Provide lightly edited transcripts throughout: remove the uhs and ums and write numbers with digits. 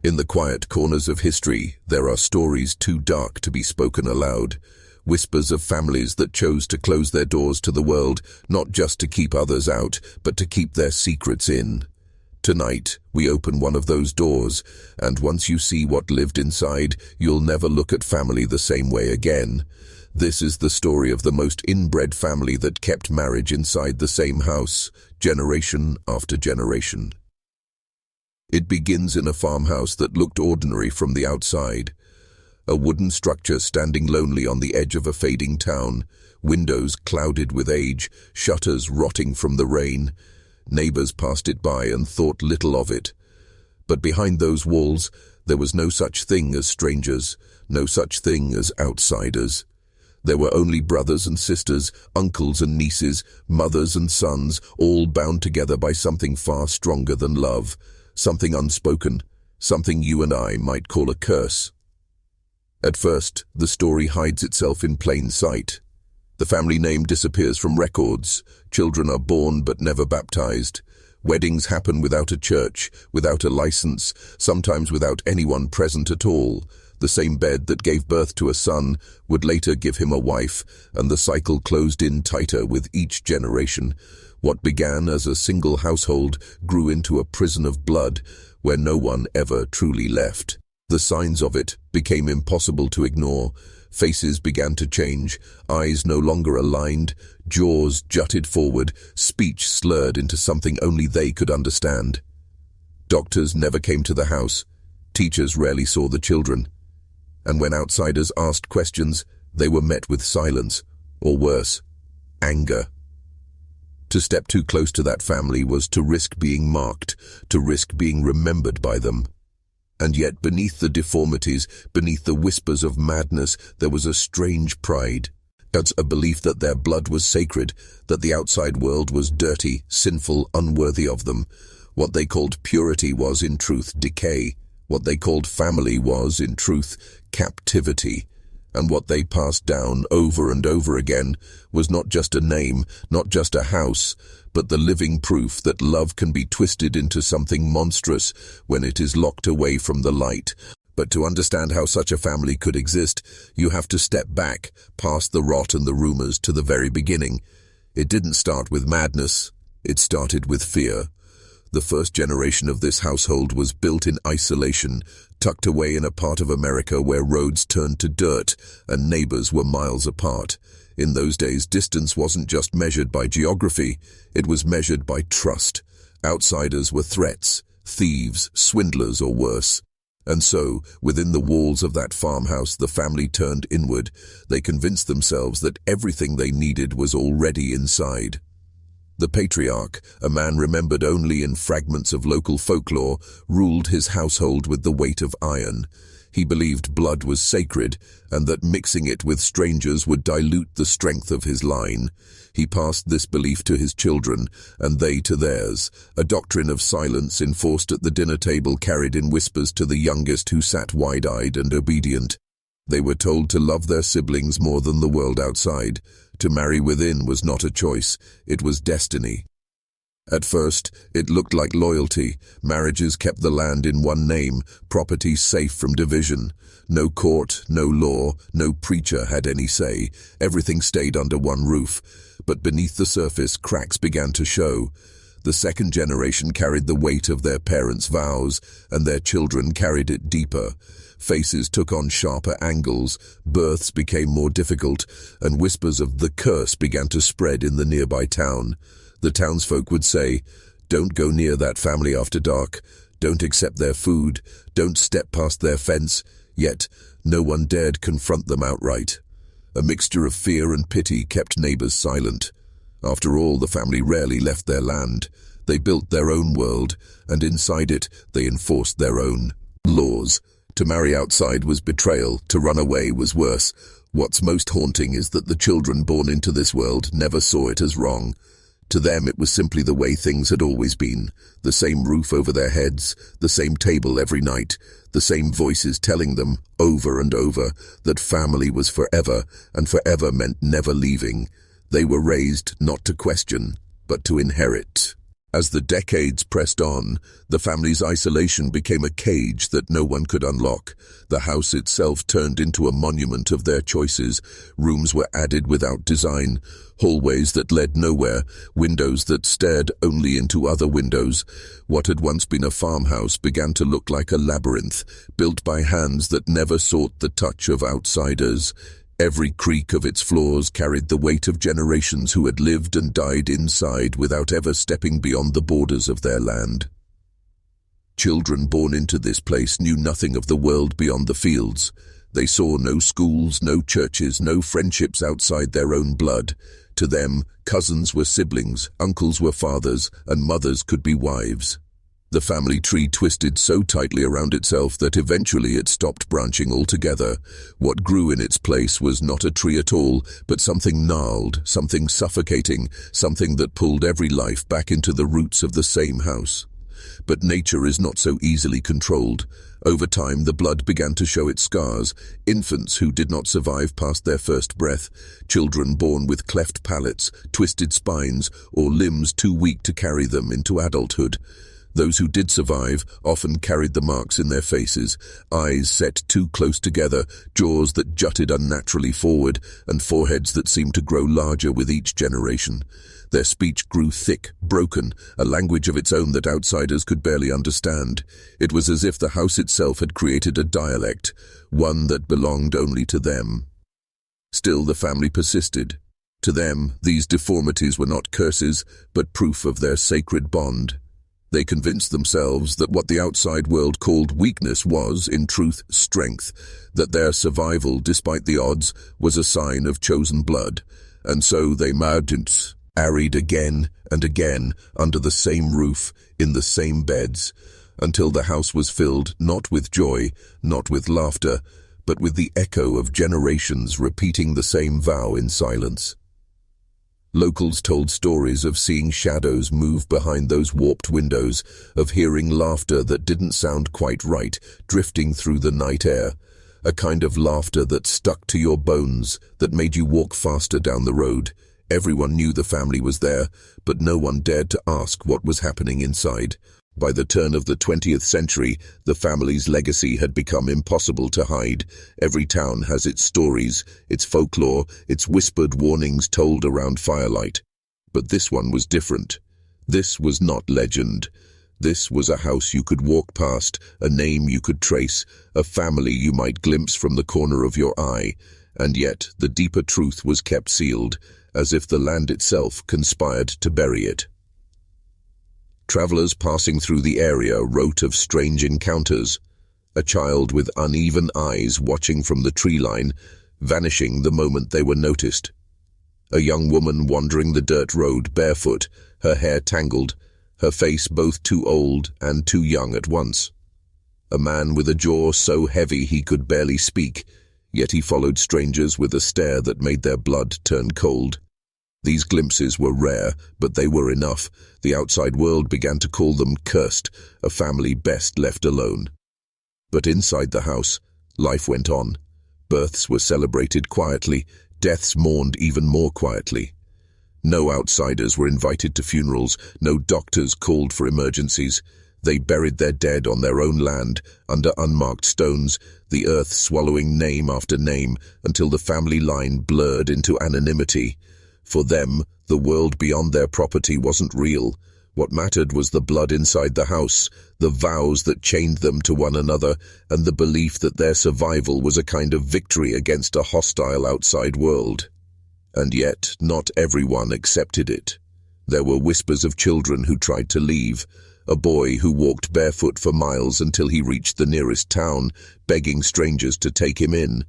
In the quiet corners of history, there are stories too dark to be spoken aloud. Whispers of families that chose to close their doors to the world, not just to keep others out, but to keep their secrets in. Tonight, we open one of those doors, and once you see what lived inside, you'll never look at family the same way again. This is the story of the most inbred family that kept marriage inside the same house, generation after generation. It begins in a farmhouse that looked ordinary from the outside. A wooden structure standing lonely on the edge of a fading town, windows clouded with age, shutters rotting from the rain. Neighbors passed it by and thought little of it. But behind those walls, there was no such thing as strangers, no such thing as outsiders. There were only brothers and sisters, uncles and nieces, mothers and sons, all bound together by something far stronger than love, something unspoken, something you and I might call a curse. At first, the story hides itself in plain sight. The family name disappears from records. Children are born but never baptized. Weddings happen without a church, without a license, sometimes without anyone present at all. The same bed that gave birth to a son would later give him a wife, and the cycle closed in tighter with each generation. What began as a single household grew into a prison of blood where no one ever truly left. The signs of it became impossible to ignore. Faces began to change, eyes no longer aligned, jaws jutted forward, speech slurred into something only they could understand. Doctors never came to the house. Teachers rarely saw the children. And when outsiders asked questions, they were met with silence, or worse, anger. To step too close to that family was to risk being marked, to risk being remembered by them. And yet beneath the deformities, beneath the whispers of madness, there was a strange pride. That's a belief that their blood was sacred, that the outside world was dirty, sinful, unworthy of them. What they called purity was, in truth, decay. What they called family was, in truth, captivity. And what they passed down over and over again was not just a name, not just a house, but the living proof that love can be twisted into something monstrous when it is locked away from the light. But to understand how such a family could exist, you have to step back, past the rot and the rumors, to the very beginning. It didn't start with madness, it started with fear. The first generation of this household was built in isolation, tucked away in a part of America where roads turned to dirt and neighbors were miles apart. In those days, distance wasn't just measured by geography, it was measured by trust. Outsiders were threats, thieves, swindlers, or worse. And so, within the walls of that farmhouse, the family turned inward. They convinced themselves that everything they needed was already inside. The patriarch, a man remembered only in fragments of local folklore, ruled his household with the weight of iron. He believed blood was sacred, and that mixing it with strangers would dilute the strength of his line. He passed this belief to his children, and they to theirs, a doctrine of silence enforced at the dinner table carried in whispers to the youngest who sat wide-eyed and obedient. They were told to love their siblings more than the world outside. To marry within was not a choice, it was destiny. At first, it looked like loyalty. Marriages kept the land in one name, property safe from division. No court, no law, no preacher had any say. Everything stayed under one roof. But beneath the surface, cracks began to show. The second generation carried the weight of their parents' vows, and their children carried it deeper. Faces took on sharper angles, births became more difficult, and whispers of the curse began to spread in the nearby town. The townsfolk would say, "Don't go near that family after dark. Don't accept their food. Don't step past their fence." Yet, no one dared confront them outright. A mixture of fear and pity kept neighbors silent. After all, the family rarely left their land. They built their own world, and inside it, they enforced their own laws. To marry outside was betrayal, to run away was worse. What's most haunting is that the children born into this world never saw it as wrong. To them it was simply the way things had always been. The same roof over their heads, the same table every night, the same voices telling them, over and over, that family was forever, and forever meant never leaving. They were raised not to question, but to inherit. As the decades pressed on, the family's isolation became a cage that no one could unlock. The house itself turned into a monument of their choices. Rooms were added without design, hallways that led nowhere, windows that stared only into other windows. What had once been a farmhouse began to look like a labyrinth, built by hands that never sought the touch of outsiders. Every creak of its floors carried the weight of generations who had lived and died inside without ever stepping beyond the borders of their land. Children born into this place knew nothing of the world beyond the fields. They saw no schools, no churches, no friendships outside their own blood. To them, cousins were siblings, uncles were fathers, and mothers could be wives. The family tree twisted so tightly around itself that eventually it stopped branching altogether. What grew in its place was not a tree at all, but something gnarled, something suffocating, something that pulled every life back into the roots of the same house. But nature is not so easily controlled. Over time, the blood began to show its scars. Infants who did not survive past their first breath, children born with cleft palates, twisted spines, or limbs too weak to carry them into adulthood. Those who did survive often carried the marks in their faces, eyes set too close together, jaws that jutted unnaturally forward, and foreheads that seemed to grow larger with each generation. Their speech grew thick, broken, a language of its own that outsiders could barely understand. It was as if the house itself had created a dialect, one that belonged only to them. Still, the family persisted. To them, these deformities were not curses, but proof of their sacred bond. They convinced themselves that what the outside world called weakness was, in truth, strength, that their survival, despite the odds, was a sign of chosen blood. And so they married again and again, under the same roof, in the same beds, until the house was filled not with joy, not with laughter, but with the echo of generations repeating the same vow in silence. Locals told stories of seeing shadows move behind those warped windows, of hearing laughter that didn't sound quite right, drifting through the night air, a kind of laughter that stuck to your bones, that made you walk faster down the road. Everyone knew the family was there, but no one dared to ask what was happening inside. By the turn of the 20th century, the family's legacy had become impossible to hide. Every town has its stories, its folklore, its whispered warnings told around firelight. But this one was different. This was not legend. This was a house you could walk past, a name you could trace, a family you might glimpse from the corner of your eye. And yet, the deeper truth was kept sealed, as if the land itself conspired to bury it. Travelers passing through the area wrote of strange encounters. A child with uneven eyes watching from the tree line, vanishing the moment they were noticed. A young woman wandering the dirt road barefoot, her hair tangled, her face both too old and too young at once. A man with a jaw so heavy he could barely speak, yet he followed strangers with a stare that made their blood turn cold. These glimpses were rare, but they were enough. The outside world began to call them cursed, a family best left alone. But inside the house, life went on. Births were celebrated quietly, deaths mourned even more quietly. No outsiders were invited to funerals, no doctors called for emergencies. They buried their dead on their own land, under unmarked stones, the earth swallowing name after name, until the family line blurred into anonymity. For them, the world beyond their property wasn't real. What mattered was the blood inside the house, the vows that chained them to one another, and the belief that their survival was a kind of victory against a hostile outside world. And yet, not everyone accepted it. There were whispers of children who tried to leave, a boy who walked barefoot for miles until he reached the nearest town, begging strangers to take him in.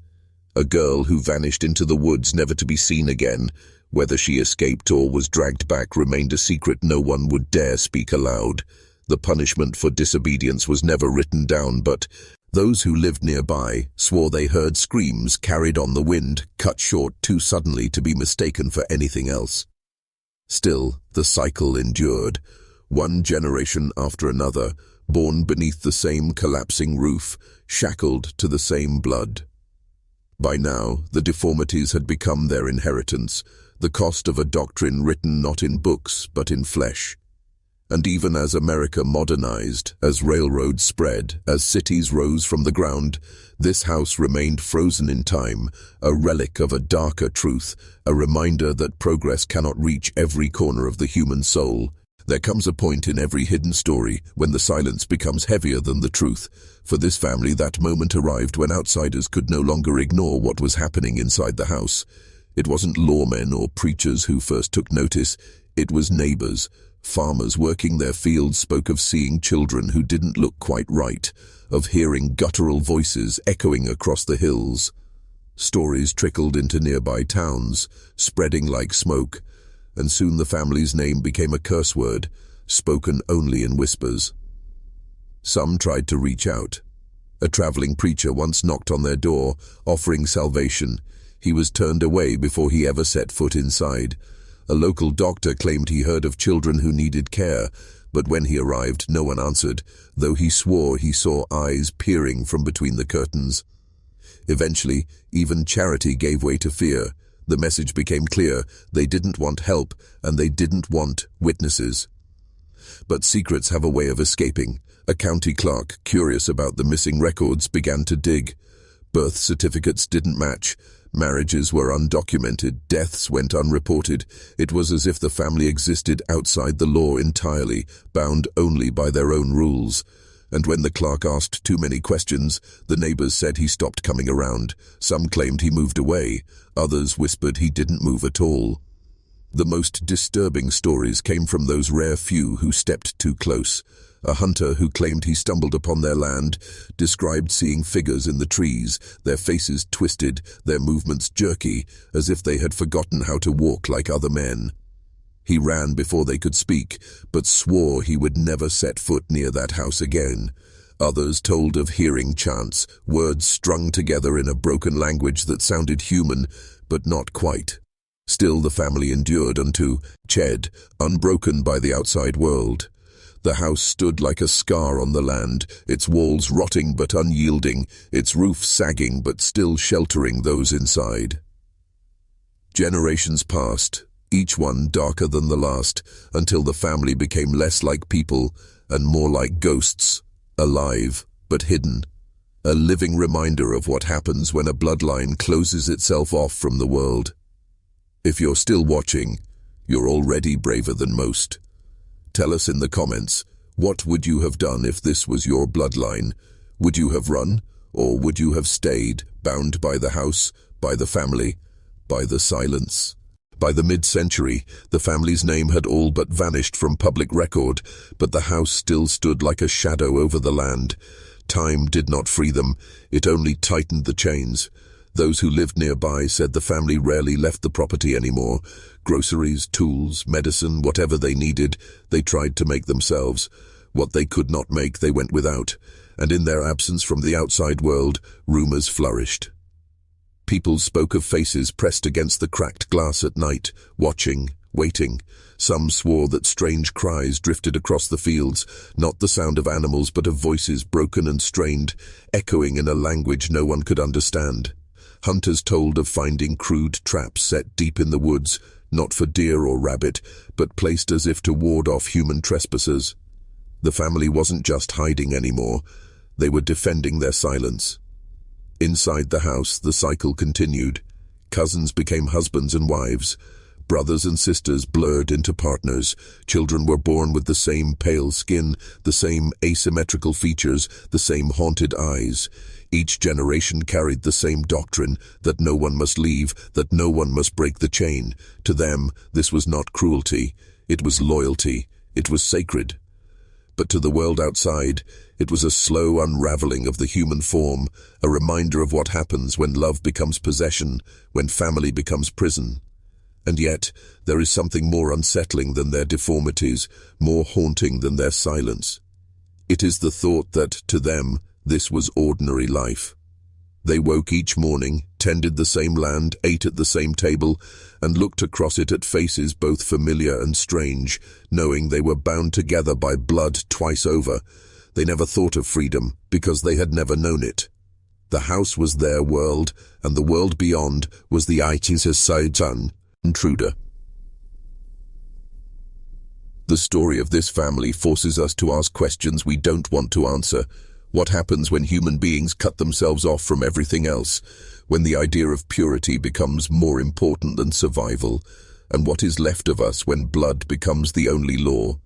A girl who vanished into the woods never to be seen again. Whether she escaped or was dragged back remained a secret no one would dare speak aloud. The punishment for disobedience was never written down, but those who lived nearby swore they heard screams carried on the wind, cut short too suddenly to be mistaken for anything else. Still, the cycle endured, one generation after another, born beneath the same collapsing roof, shackled to the same blood. By now, the deformities had become their inheritance, the cost of a doctrine written not in books but in flesh. And even as America modernized, as railroads spread, as cities rose from the ground, this house remained frozen in time, a relic of a darker truth, a reminder that progress cannot reach every corner of the human soul. There comes a point in every hidden story when the silence becomes heavier than the truth. For this family, that moment arrived when outsiders could no longer ignore what was happening inside the house. It wasn't lawmen or preachers who first took notice, it was neighbors. Farmers working their fields spoke of seeing children who didn't look quite right, of hearing guttural voices echoing across the hills. Stories trickled into nearby towns, spreading like smoke, and soon the family's name became a curse word, spoken only in whispers. Some tried to reach out. A traveling preacher once knocked on their door, offering salvation. He was turned away before he ever set foot inside. A local doctor claimed he heard of children who needed care, but when he arrived, no one answered, though he swore he saw eyes peering from between the curtains. Eventually, even charity gave way to fear. The message became clear: they didn't want help, and they didn't want witnesses. But secrets have a way of escaping. A county clerk, curious about the missing records, began to dig. Birth certificates didn't match. Marriages were undocumented, deaths went unreported. It was as if the family existed outside the law entirely, bound only by their own rules. And when the clerk asked too many questions, the neighbors said he stopped coming around. Some claimed he moved away, others whispered he didn't move at all. The most disturbing stories came from those rare few who stepped too close. A hunter who claimed he stumbled upon their land described seeing figures in the trees, their faces twisted, their movements jerky, as if they had forgotten how to walk like other men. He ran before they could speak, but swore he would never set foot near that house again. Others told of hearing chants, words strung together in a broken language that sounded human, but not quite. Still the family endured unto Ched, unbroken by the outside world. The house stood like a scar on the land, its walls rotting but unyielding, its roof sagging but still sheltering those inside. Generations passed, each one darker than the last, until the family became less like people and more like ghosts, alive but hidden. A living reminder of what happens when a bloodline closes itself off from the world. If you're still watching, you're already braver than most. Tell us in the comments, what would you have done if this was your bloodline? Would you have run, or would you have stayed, bound by the house, by the family, by the silence? By the mid-century, the family's name had all but vanished from public record, but the house still stood like a shadow over the land. Time did not free them, it only tightened the chains. Those who lived nearby said the family rarely left the property anymore. Groceries, tools, medicine, whatever they needed, they tried to make themselves. What they could not make, they went without. And in their absence from the outside world, rumors flourished. People spoke of faces pressed against the cracked glass at night, watching, waiting. Some swore that strange cries drifted across the fields, not the sound of animals but of voices broken and strained, echoing in a language no one could understand. Hunters told of finding crude traps set deep in the woods, not for deer or rabbit, but placed as if to ward off human trespassers. The family wasn't just hiding anymore, they were defending their silence. Inside the house, the cycle continued. Cousins became husbands and wives. Brothers and sisters blurred into partners. Children were born with the same pale skin, the same asymmetrical features, the same haunted eyes. Each generation carried the same doctrine, that no one must leave, that no one must break the chain. To them, this was not cruelty. It was loyalty. It was sacred. But to the world outside, it was a slow unraveling of the human form, a reminder of what happens when love becomes possession, when family becomes prison. And yet, there is something more unsettling than their deformities, more haunting than their silence. It is the thought that, to them, this was ordinary life. They woke each morning, tended the same land, ate at the same table, and looked across it at faces both familiar and strange, knowing they were bound together by blood twice over. They never thought of freedom, because they had never known it. The house was their world, and the world beyond was the intruder. The story of this family forces us to ask questions we don't want to answer. What happens when human beings cut themselves off from everything else? When the idea of purity becomes more important than survival? And what is left of us when blood becomes the only law?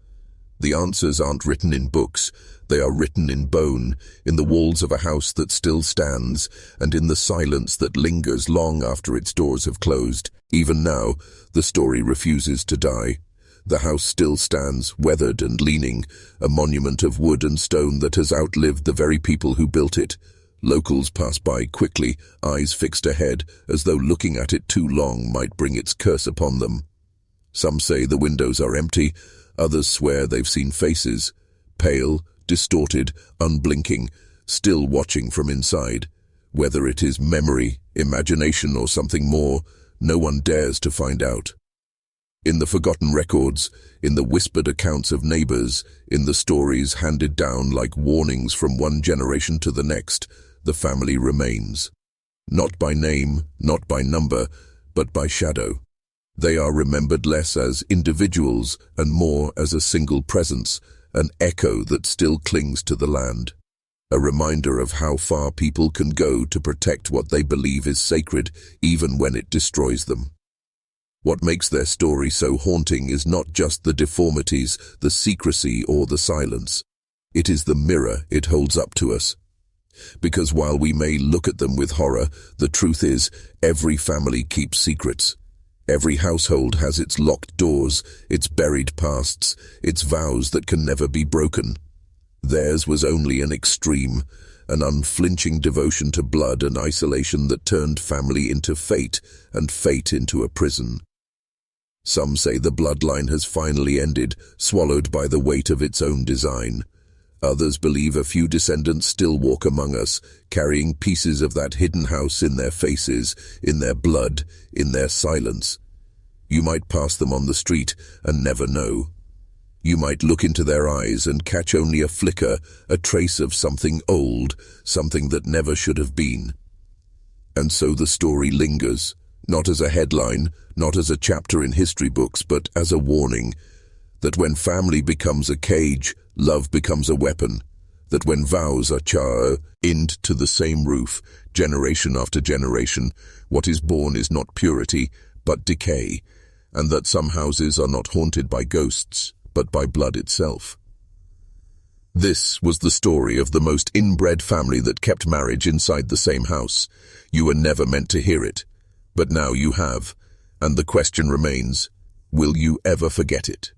The answers aren't written in books. They are written in bone, in the walls of a house that still stands, and in the silence that lingers long after its doors have closed. Even now, the story refuses to die. The house still stands, weathered and leaning, a monument of wood and stone that has outlived the very people who built it. Locals pass by quickly, eyes fixed ahead, as though looking at it too long might bring its curse upon them. Some say the windows are empty, others swear they've seen faces, pale, distorted, unblinking, still watching from inside. Whether it is memory, imagination, or something more, no one dares to find out. In the forgotten records, in the whispered accounts of neighbors, in the stories handed down like warnings from one generation to the next, the family remains. Not by name, not by number, but by shadow. They are remembered less as individuals and more as a single presence, an echo that still clings to the land. A reminder of how far people can go to protect what they believe is sacred, even when it destroys them. What makes their story so haunting is not just the deformities, the secrecy, or the silence. It is the mirror it holds up to us. Because while we may look at them with horror, the truth is, every family keeps secrets. Every household has its locked doors, its buried pasts, its vows that can never be broken. Theirs was only an extreme, an unflinching devotion to blood and isolation that turned family into fate and fate into a prison. Some say the bloodline has finally ended, swallowed by the weight of its own design. Others believe a few descendants still walk among us, carrying pieces of that hidden house in their faces, in their blood, in their silence. You might pass them on the street and never know. You might look into their eyes and catch only a flicker, a trace of something old, something that never should have been. And so the story lingers, not as a headline, not as a chapter in history books, but as a warning that when family becomes a cage, love becomes a weapon, that when vows are chained to the same roof, generation after generation, what is born is not purity, but decay, and that some houses are not haunted by ghosts, but by blood itself. This was the story of the most inbred family that kept marriage inside the same house. You were never meant to hear it, but now you have, and the question remains, will you ever forget it?